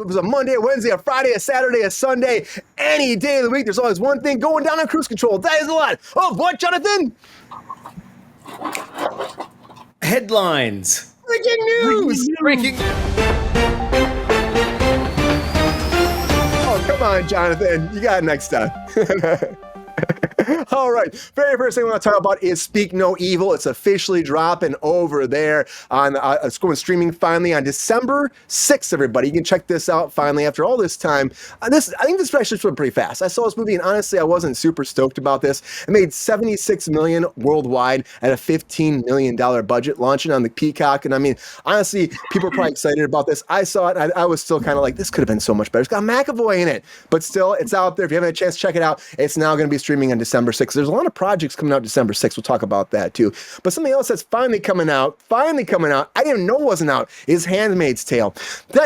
was a Monday, a Wednesday, a Friday, a Saturday, a Sunday, any day of the week, there's always one thing going down on Cruise Control. That is a lot of what, Jonathan? Headlines. Breaking news! Breaking. Oh, come on, Jonathan. You got it next time. All right. Very first thing I want to talk about is Speak No Evil. It's officially dropping over there on it's going streaming finally on December 6th, everybody. You can check this out finally after all this time. I think this actually went pretty fast. I saw this movie and honestly I wasn't super stoked about this. It made $76 million worldwide at a $15 million budget, launching on the Peacock. And I mean, honestly, people are probably excited about this. I saw it and I was still kind of like, this could have been so much better. It's got McAvoy in it, but still, it's out there. If you haven't had a chance to check it out, it's now going to be streaming on December 6th. There's a lot of projects coming out December 6th. We'll talk about that too. But something else that's finally coming out, I didn't even know it wasn't out, is Handmaid's Tale.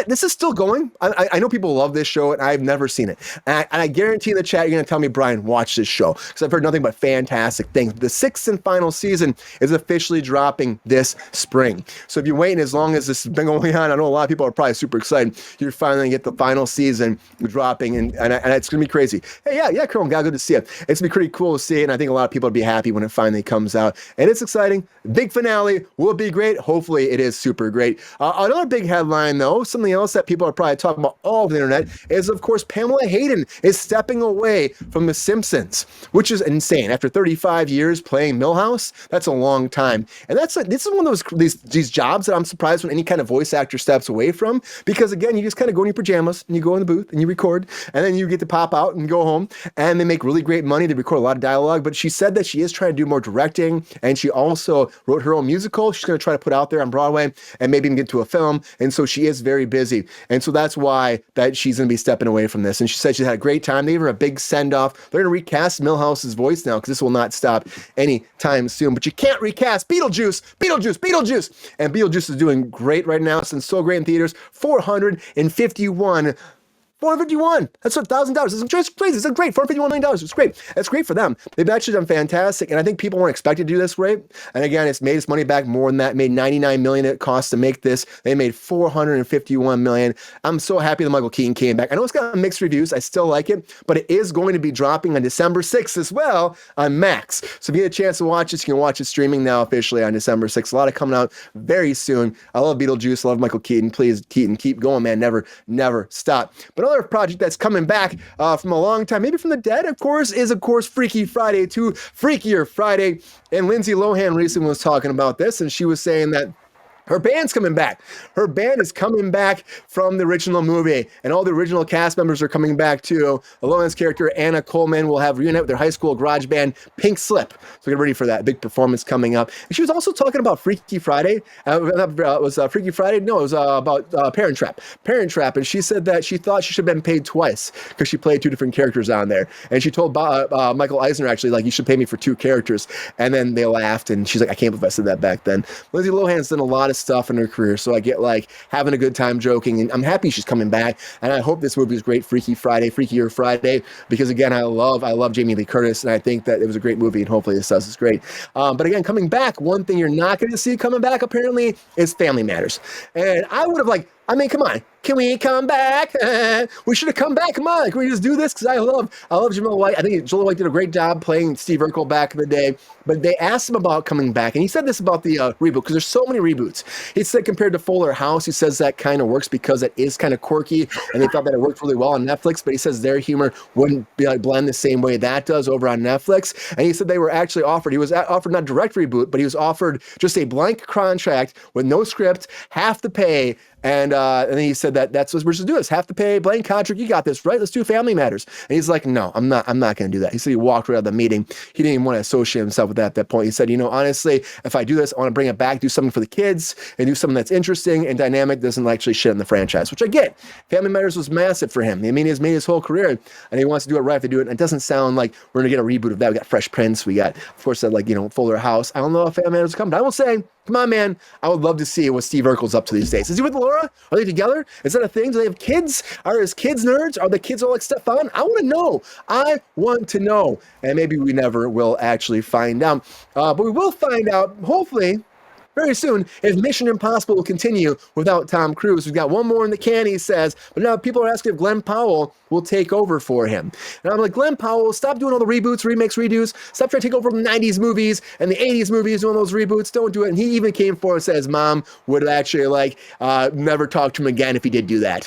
This is still going. I know people love this show and I've never seen it. And I guarantee in the chat, you're going to tell me, Brian, watch this show, because I've heard nothing but fantastic things. The 6th and final season is officially dropping this spring. So if you're waiting as long as this has been going on, I know a lot of people are probably super excited. You're finally going to get the final season dropping and it's going to be crazy. Hey, yeah, Colonel, good to see it. It's going to be pretty cool to see it, and I think a lot of people will be happy when it finally comes out. And it's exciting. Big finale will be great. Hopefully, it is super great. Another big headline, though, something else that people are probably talking about all over the internet is, of course, Pamela Hayden is stepping away from The Simpsons, which is insane. After 35 years playing Milhouse, that's a long time. And this is one of these jobs that I'm surprised when any kind of voice actor steps away from, because, again, you just kind of go in your pajamas and you go in the booth and you record, and then you get to pop out and go home, and they make really great money. They record a lot of dialogue, but she said that she is trying to do more directing, and she also wrote her own musical she's going to try to put out there on Broadway and maybe even get to a film, and so she is very busy, and so that's why that she's going to be stepping away from this. And she said she had a great time. They gave her a big send-off. They're going to recast Milhouse's voice now, because this will not stop anytime soon, but you can't recast Beetlejuice, and Beetlejuice is doing great right now. It's been so great in theaters. 451. That's $1,000. It's crazy. It's great. $451 million. It's great. That's great for them. They've actually done fantastic. And I think people weren't expected to do this great. And again, it's made its money back more than that. It made $99 million it cost to make this. They made $451 million. I'm so happy that Michael Keaton came back. I know it's got mixed reviews. I still like it, but it is going to be dropping on December 6th as well on Max. So if you get a chance to watch this, you can watch it streaming now officially on December 6th. A lot of coming out very soon. I love Beetlejuice. I love Michael Keaton. Please, Keaton, keep going, man. Never stop. But another project that's coming back from a long time, maybe from the dead, of course, is Freaky Friday 2, Freakier Friday. And Lindsay Lohan recently was talking about this, and she was saying that her band's coming back. Her band is coming back from the original movie, and all the original cast members are coming back too. Lohan's character, Anna Coleman, will have reunite with their high school garage band, Pink Slip. So get ready for that big performance coming up. And she was also talking about Freaky Friday. Was Freaky Friday? No, it was about Parent Trap. Parent Trap, and she said that she thought she should have been paid twice because she played two different characters on there. And she told Michael Eisner, actually, like, you should pay me for two characters. And then they laughed, and she's like, I can't believe I said that back then. Lindsay Lohan's done a lot of stuff in her career, so I get like having a good time joking, and I'm happy she's coming back, and I hope this movie is great. Freakier Friday, because again, I love Jamie Lee Curtis, and I think that it was a great movie, and hopefully this does is great. But again, coming back, one thing you're not going to see coming back apparently is Family Matters, and I would have come on. Can we come back? We should have come back. Come on. Can we just do this? Because I love Jaleel White. I think Jaleel White did a great job playing Steve Urkel back in the day. But they asked him about coming back. And he said this about the reboot, because there's so many reboots. He said compared to Fuller House, he says that kind of works because it is kind of quirky. And they thought that it worked really well on Netflix. But he says their humor wouldn't be blend the same way that does over on Netflix. And he said they were actually offered. He was offered not a direct reboot, but he was offered just a blank contract with no script, half the pay. And then he said that's what we're supposed to do, is half the pay, blank contract, you got this, right? Let's do Family Matters. And he's like, no, I'm not going to do that. He said he walked right out of the meeting. He didn't even want to associate himself with that at that point. He said, honestly, if I do this, I want to bring it back, do something for the kids, and do something that's interesting and dynamic, doesn't actually shit in the franchise, which I get. Family Matters was massive for him. I mean, he's made his whole career, and he wants to do it right if they do it. And it doesn't sound like we're going to get a reboot of that. We got Fresh Prince. We got, of course, Fuller House. I don't know if Family Matters will come, but I will say, come on, man. I would love to see what Steve Urkel's up to these days. Is he with Laura? Are they together? Is that a thing? Do they have kids? Are his kids nerds? Are the kids all like Stefan? I want to know. I want to know. And maybe we never will actually find out. But we will find out, hopefully, very soon if Mission Impossible will continue without Tom Cruise. We've got one more in the can, he says, but now people are asking if Glen Powell will take over for him. And I'm like, Glen Powell, stop doing all the reboots, remakes, redos. Stop trying to take over from the 90s movies and the 80s movies doing those reboots. Don't do it. And he even came forward and says Mom would actually never talk to him again if he did do that.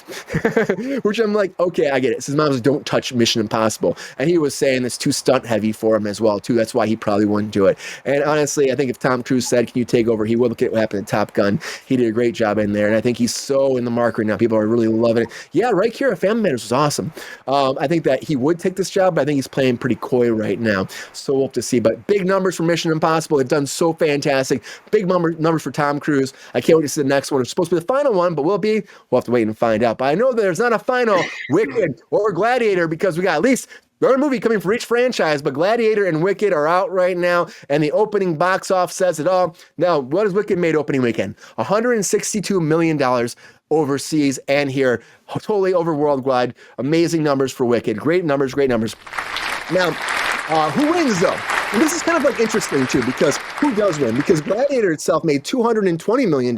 Which I'm like, okay, I get it. His mom says, don't touch Mission Impossible. And he was saying it's too stunt heavy for him as well, too. That's why he probably wouldn't do it. And honestly, I think if Tom Cruise said, can you take over, he will. Look at what happened in Top Gun. He did a great job in there. And I think he's so in the mark right now. People are really loving it. Yeah, right here at Family Matters was awesome. I think that he would take this job, but I think he's playing pretty coy right now. So we'll have to see. But big numbers for Mission Impossible. They've done so fantastic. Big numbers for Tom Cruise. I can't wait to see the next one. It's supposed to be the final one, but will it be? We'll have to wait and find out. But I know there's not a final Wicked or Gladiator because we got at least another movie coming for each franchise, but Gladiator and Wicked are out right now, and the opening box office says it all. Now, what has Wicked made opening weekend? $162 million overseas and here, totally over worldwide. Amazing numbers for Wicked. Great numbers, great numbers. Now, who wins though? And this is kind of like interesting too, because who does win? Because Gladiator itself made $220 million,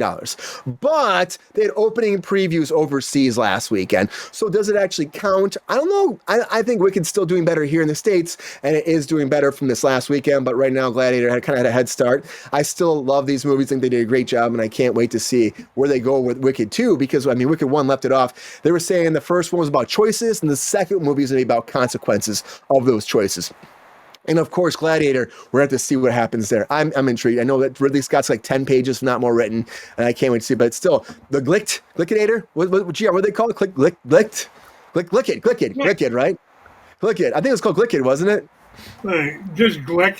but they had opening previews overseas last weekend. So does it actually count? I don't know. I think Wicked's still doing better here in the States, and it is doing better from this last weekend, but right now Gladiator kind of had a head start. I still love these movies. I think they did a great job, and I can't wait to see where they go with Wicked 2, because, I mean, Wicked 1 left it off. They were saying the first one was about choices, and the second movie is going to be about consequences of those choices. And of course, Gladiator, we're going to have to see what happens there. I'm intrigued. I know that Ridley Scott's like 10 pages, if not more, written, and I can't wait to see. But it's still, the Glickadator? What do they call it? Glickid, right? Glickid. I think it's called Glickid, wasn't it? Just Glick.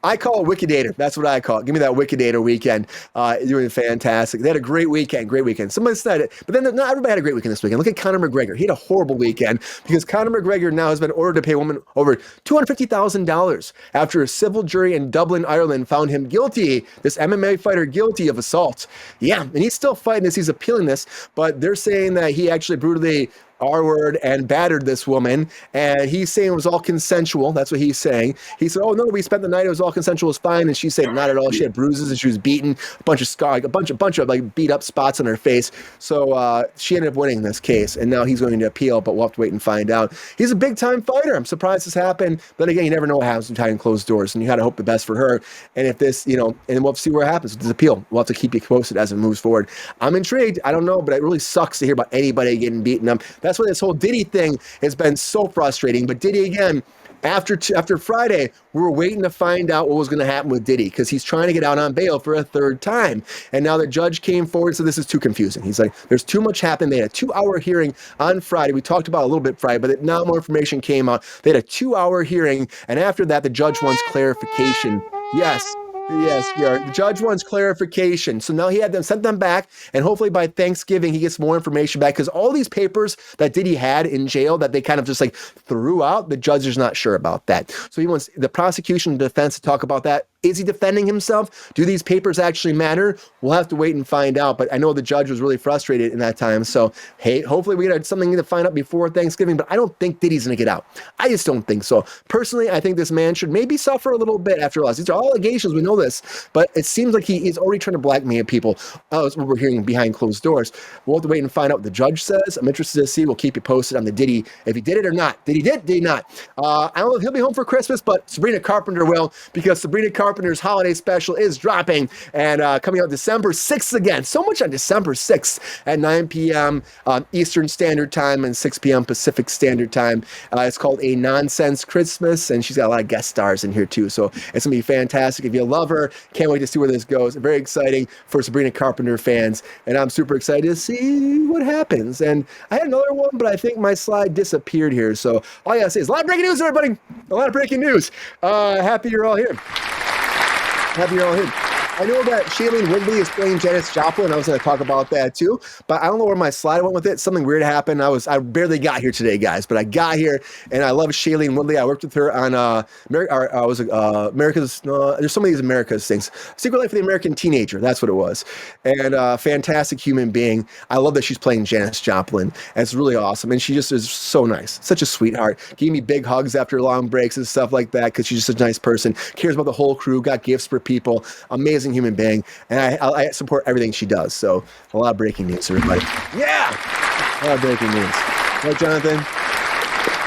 I call it Wickedator. That's what I call it. Give me that Wickedator weekend. Doing fantastic. They had a great weekend. Somebody said it, but then not everybody had a great weekend this weekend. Look at Conor McGregor. He had a horrible weekend because Conor McGregor now has been ordered to pay a woman over $250,000 after a civil jury in Dublin, Ireland found him guilty, this MMA fighter guilty of assault. Yeah, and he's still fighting this. He's appealing this, but they're saying that he actually brutally R-word and battered this woman, and he's saying it was all consensual. That's what he's saying. He said, "Oh no, we spent the night. It was all consensual. It was fine." And she said, "Not at all. She had bruises and she was beaten, a bunch of scar, a bunch of like beat up spots on her face." So she ended up winning this case, and now he's going to appeal. But we'll have to wait and find out. He's a big time fighter. I'm surprised this happened, but again, you never know what happens behind closed doors, and you got to hope the best for her. And if this, and we'll see what happens with this appeal. We'll have to keep you posted as it moves forward. I'm intrigued. I don't know, but it really sucks to hear about anybody getting beaten up. That's why this whole Diddy thing has been so frustrating. But Diddy, again, after Friday, we were waiting to find out what was going to happen with Diddy because he's trying to get out on bail for a third time. And now the judge came forward, so this is too confusing. He's like, there's too much happening. They had a 2-hour hearing on Friday. We talked about it a little bit Friday, but now more information came out. They had a 2-hour hearing, and after that, the judge wants clarification. Yes, the judge wants clarification. So now he had them sent them back, and hopefully by Thanksgiving he gets more information back, because all these papers that Diddy had in jail that they kind of just like threw out, the judge is not sure about that. So he wants the prosecution and defense to talk about that. Is he defending himself? Do these papers actually matter? We'll have to wait and find out. But I know the judge was really frustrated in that time. So, hey, hopefully we get something to find out before Thanksgiving. But I don't think Diddy's going to get out. I just don't think so. Personally, I think this man should maybe suffer a little bit after all. These are all allegations. We know this. But it seems like he is already trying to blackmail people. That's what we're hearing behind closed doors. We'll have to wait and find out what the judge says. I'm interested to see. We'll keep you posted on the Diddy, if he did it or not. Did he did? Did he not? I don't know if he'll be home for Christmas, but Sabrina Carpenter will, because Sabrina Carpenter's holiday special is dropping and coming out December 6th again. So much on December 6th at 9 p.m. Eastern Standard Time and 6 p.m. Pacific Standard Time. It's called A Nonsense Christmas, and she's got a lot of guest stars in here too. So it's going to be fantastic. If you love her, can't wait to see where this goes. Very exciting for Sabrina Carpenter fans, and I'm super excited to see what happens. And I had another one, but I think my slide disappeared here. So all I got to say is a lot of breaking news, everybody. A lot of breaking news. Happy you're all here. I know that Shailene Woodley is playing Janice Joplin. I was going to talk about that too, but I don't know where my slide went with it. Something weird happened. I barely got here today, guys, but I got here, and I love Shailene Woodley. I worked with her on America's. There's so many of these America's things. Secret Life of the American Teenager. That's what it was, and fantastic human being. I love that she's playing Janice Joplin. And it's really awesome, and she just is so nice, such a sweetheart. Gave me big hugs after long breaks and stuff like that, because she's just a nice person. Cares about the whole crew. Got gifts for people. Amazing amazing human being, and I support everything she does. So a lot of breaking news, everybody. Yeah, a lot of breaking news. Right, Jonathan?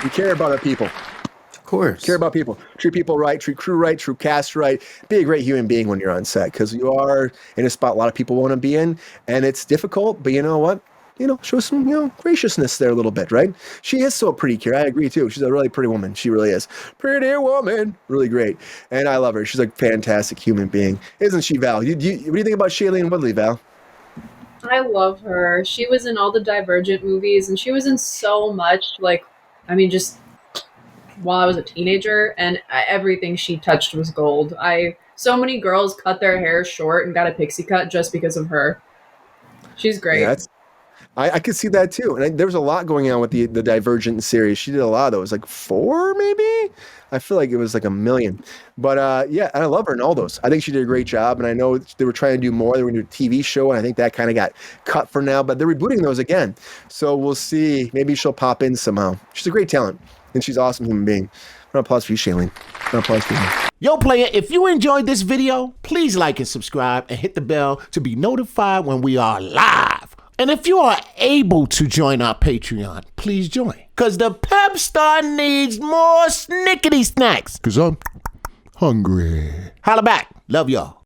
You care about our people. Of course. Care about people. Treat people right. Treat crew right. Treat cast right. Be a great human being when you're on set, because you are in a spot a lot of people want to be in, and it's difficult. But you know what? Show some, graciousness there a little bit, right? She is so pretty, Kira. I agree, too. She's a really pretty woman. She really is. Pretty woman. Really great. And I love her. She's a fantastic human being. Isn't she, Val? What do you think about Shailene Woodley, Val? I love her. She was in all the Divergent movies, and she was in so much, just while I was a teenager, and everything she touched was gold. So many girls cut their hair short and got a pixie cut just because of her. She's great. Yeah, I could see that too. And there was a lot going on with the Divergent series. She did a lot of those, like 4 maybe? I feel like it was like 1 million. But yeah, and I love her in all those. I think she did a great job. And I know they were trying to do more. They were going to do a TV show. And I think that kind of got cut for now. But they're rebooting those again. So we'll see. Maybe she'll pop in somehow. She's a great talent. And she's an awesome human being. Round of applause for you, Shailene. Round of applause for you. Yo, player, if you enjoyed this video, please like and subscribe and hit the bell to be notified when we are live. And if you are able to join our Patreon, please join. Because the Pepestar needs more snickety snacks. Because I'm hungry. Holla back. Love y'all.